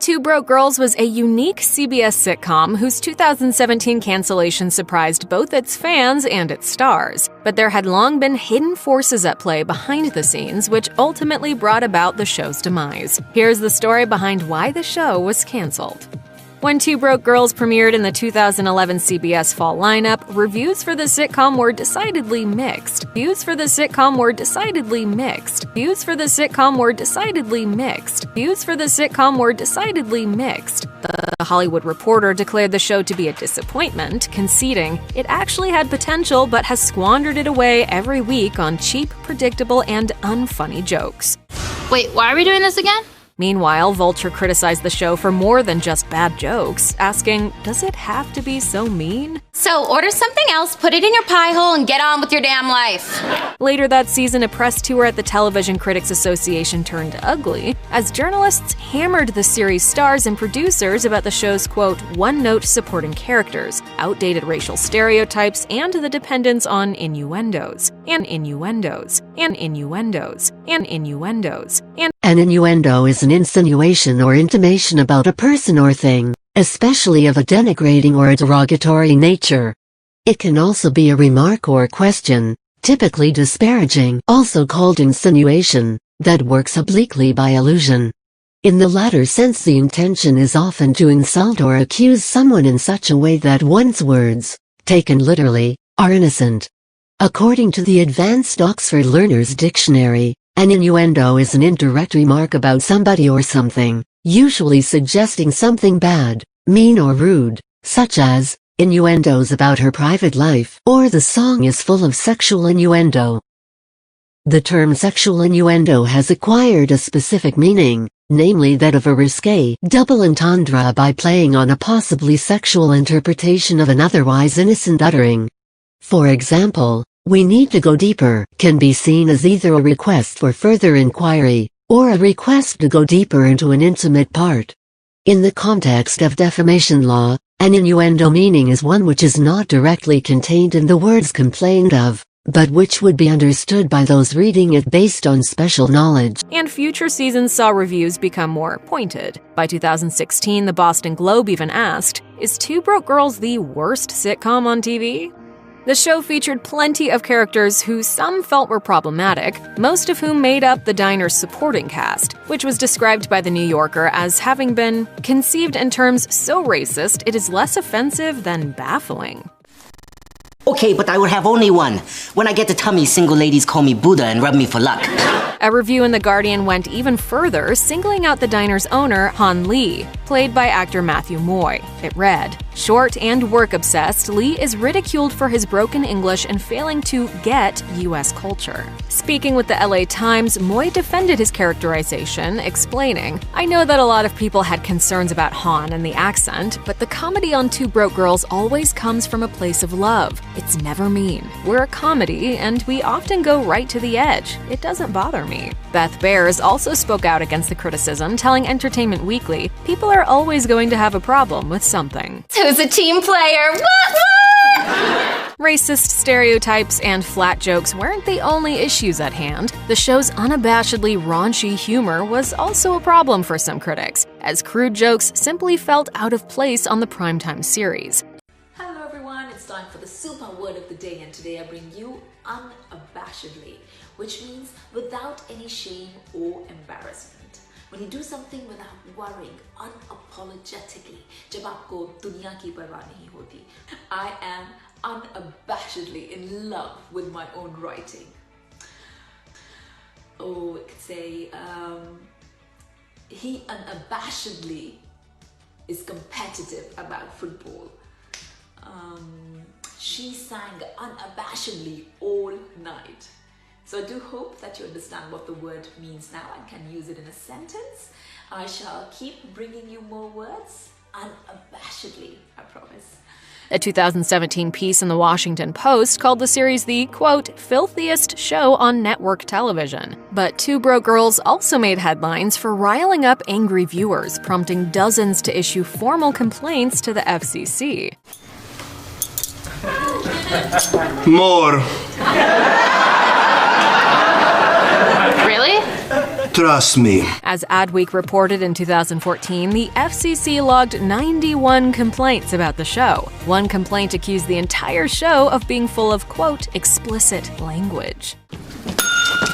Two Broke Girls was a unique CBS sitcom whose 2017 cancellation surprised both its fans and its stars. But there had long been hidden forces at play behind the scenes, which ultimately brought about the show's demise. Here's the story behind why the show was canceled. When Two Broke Girls premiered in the 2011 CBS fall lineup, reviews for the sitcom were decidedly mixed. Views for the sitcom were decidedly mixed. Views for the sitcom were decidedly mixed. Views for the sitcom were decidedly mixed. The Hollywood Reporter declared the show to be a disappointment, conceding, "It actually had potential but has squandered it away every week on cheap, predictable, and unfunny jokes." Wait, why are we doing this again? Meanwhile, Vulture criticized the show for more than just bad jokes, asking, "Does it have to be so mean?" So order something else, put it in your pie hole, and get on with your damn life. Later that season, a press tour at the Television Critics Association turned ugly, as journalists hammered the series' stars and producers about the show's, quote, one-note supporting characters, outdated racial stereotypes, and the dependence on innuendos. An innuendo is an insinuation or intimation about a person or thing, especially of a denigrating or a derogatory nature. It can also be a remark or question, typically disparaging, also called insinuation, that works obliquely by allusion. In the latter sense, the intention is often to insult or accuse someone in such a way that one's words, taken literally, are innocent. According to the Advanced Oxford Learner's Dictionary, an innuendo is an indirect remark about somebody or something, usually suggesting something bad, mean or rude, such as, innuendos about her private life, or the song is full of sexual innuendo. The term sexual innuendo has acquired a specific meaning, namely that of a risque, double entendre by playing on a possibly sexual interpretation of an otherwise innocent uttering. For example, "We need to go deeper" can be seen as either a request for further inquiry, or a request to go deeper into an intimate part. In the context of defamation law, an innuendo meaning is one which is not directly contained in the words complained of, but which would be understood by those reading it based on special knowledge. And future seasons saw reviews become more pointed. By 2016, the Boston Globe even asked, "Is Two Broke Girls the worst sitcom on TV?" The show featured plenty of characters who some felt were problematic, most of whom made up the diner's supporting cast, which was described by The New Yorker as having been conceived in terms so racist it is less offensive than baffling. Okay, but I will have only one. When I get the tummy, single ladies call me Buddha and rub me for luck. A review in The Guardian went even further, singling out the diner's owner, Han Lee, played by actor Matthew Moy. It read, "Short and work-obsessed, Lee is ridiculed for his broken English and failing to get U.S. culture." Speaking with the LA Times, Moy defended his characterization, explaining, "I know that a lot of people had concerns about Han and the accent, but the comedy on Two Broke Girls always comes from a place of love. It's never mean. We're a comedy, and we often go right to the edge. It doesn't bother me." Beth Bears also spoke out against the criticism, telling Entertainment Weekly, "People are always going to have a problem with something. Who's a team player? What? Racist stereotypes and flat jokes weren't the only issues at hand. The show's unabashedly raunchy humor was also a problem for some critics, as crude jokes simply felt out of place on the primetime series. Hello everyone, it's time for the super word of the day, and today I bring you unabashedly, which means without any shame or embarrassment. When you do something without worrying, unapologetically, जब आपको दुनिया की परवाह नहीं होती. I am unabashedly in love with my own writing. Oh, it could say, he unabashedly is competitive about football. She sang unabashedly all night. So I do hope that you understand what the word means now and can use it in a sentence. I shall keep bringing you more words unabashedly, I promise. A 2017 piece in the Washington Post called the series the, quote, filthiest show on network television. But Two Broke Girls also made headlines for riling up angry viewers, prompting dozens to issue formal complaints to the FCC. More. Really? Trust me. As Adweek reported in 2014, the FCC logged 91 complaints about the show. One complaint accused the entire show of being full of, quote, explicit language.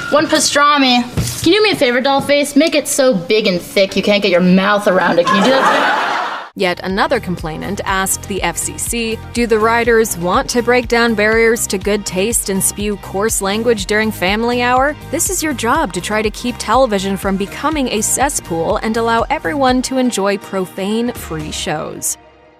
One pastrami. Can you do me a favor, Dollface? Make it so big and thick you can't get your mouth around it. Can you do that? Yet another complainant asked the FCC, do the writers want to break down barriers to good taste and spew coarse language during family hour? This is your job to try to keep television from becoming a cesspool and allow everyone to enjoy profane-free shows.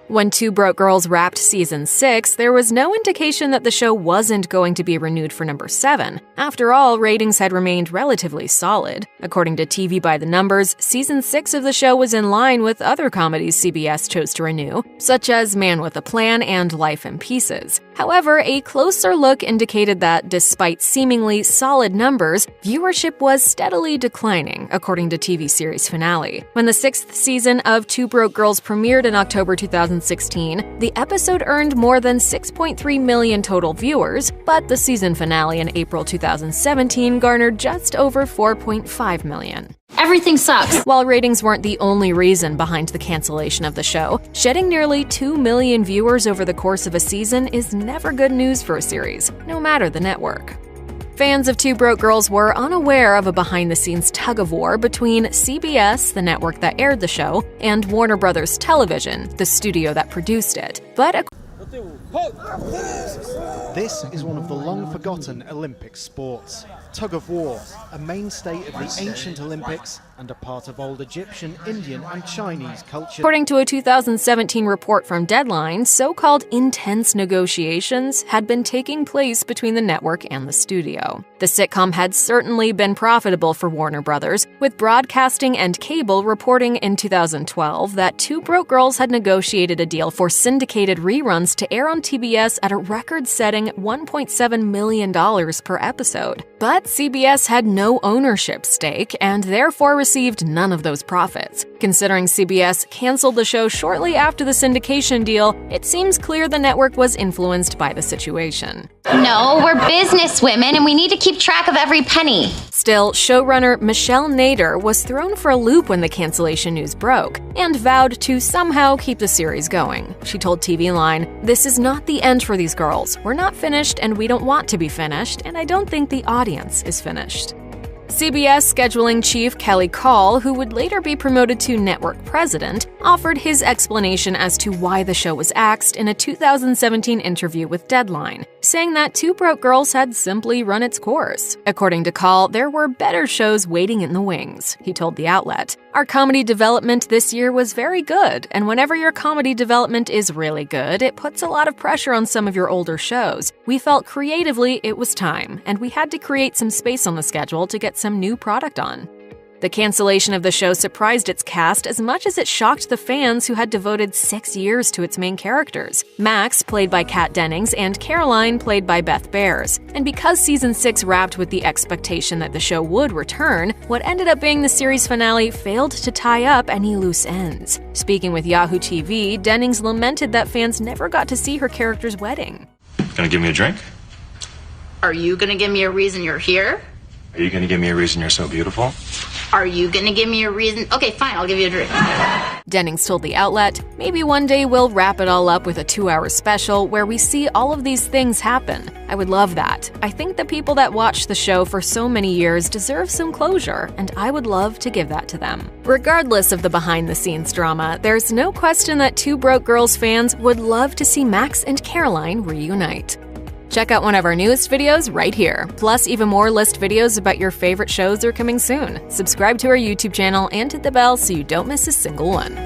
When Two Broke Girls wrapped season 6, there was no indication that the show wasn't going to be renewed for number 7. After all, ratings had remained relatively solid. According to TV by the Numbers, season 6 of the show was in line with other comedies CBS chose to renew, such as Man with a Plan and Life in Pieces. However, a closer look indicated that, despite seemingly solid numbers, viewership was steadily declining, according to TV series Finale. When the 6th season of Two Broke Girls premiered in October 2016, the episode earned more than 6.3 million total viewers, but the season finale in April 2017 garnered just over 4.5 million. Everything sucks. While ratings weren't the only reason behind the cancellation of the show, shedding nearly 2 million viewers over the course of a season is never good news for a series, no matter the network. Fans of Two Broke Girls were unaware of a behind-the-scenes tug-of-war between CBS, the network that aired the show, and Warner Bros. Television, the studio that produced it. But this is one of the long-forgotten Olympic sports. Tug-of-war, a mainstay of the ancient Olympics and a part of old Egyptian, Indian and Chinese culture. According to a 2017 report from Deadline, so-called intense negotiations had been taking place between the network and the studio. The sitcom had certainly been profitable for Warner Bros., with Broadcasting and Cable reporting in 2012 that Two Broke Girls had negotiated a deal for syndicated reruns to air on TBS at a record-setting $1.7 million per episode. But CBS had no ownership stake and therefore received none of those profits. Considering CBS canceled the show shortly after the syndication deal, it seems clear the network was influenced by the situation. No, we're businesswomen and we need to keep track of every penny. Still, showrunner Michelle Nader was thrown for a loop when the cancellation news broke and vowed to somehow keep the series going. She told TV Line, "This is not the end for these girls. We're not finished and we don't want to be finished, and I don't think the audience is finished." CBS scheduling chief Kelly Call, who would later be promoted to network president, offered his explanation as to why the show was axed in a 2017 interview with Deadline, saying that Two Broke Girls had simply run its course. According to Call, there were better shows waiting in the wings, he told the outlet. "Our comedy development this year was very good, and whenever your comedy development is really good, it puts a lot of pressure on some of your older shows. We felt creatively it was time, and we had to create some space on the schedule to get some new product on." The cancellation of the show surprised its cast as much as it shocked the fans who had devoted 6 years to its main characters. Max, played by Kat Dennings, and Caroline, played by Beth Bears. And because season 6 wrapped with the expectation that the show would return, what ended up being the series finale failed to tie up any loose ends. Speaking with Yahoo TV, Dennings lamented that fans never got to see her character's wedding. Gonna give me a drink? Are you gonna give me a reason you're here? Are you gonna give me a reason you're so beautiful? Are you gonna give me a reason? Okay, fine, I'll give you a drink. Dennings told the outlet, "Maybe one day we'll wrap it all up with a 2-hour special where we see all of these things happen. I would love that. I think the people that watched the show for so many years deserve some closure, and I would love to give that to them." Regardless of the behind-the-scenes drama, there's no question that Two Broke Girls fans would love to see Max and Caroline reunite. Check out one of our newest videos right here. Plus, even more list videos about your favorite shows are coming soon. Subscribe to our YouTube channel and hit the bell so you don't miss a single one.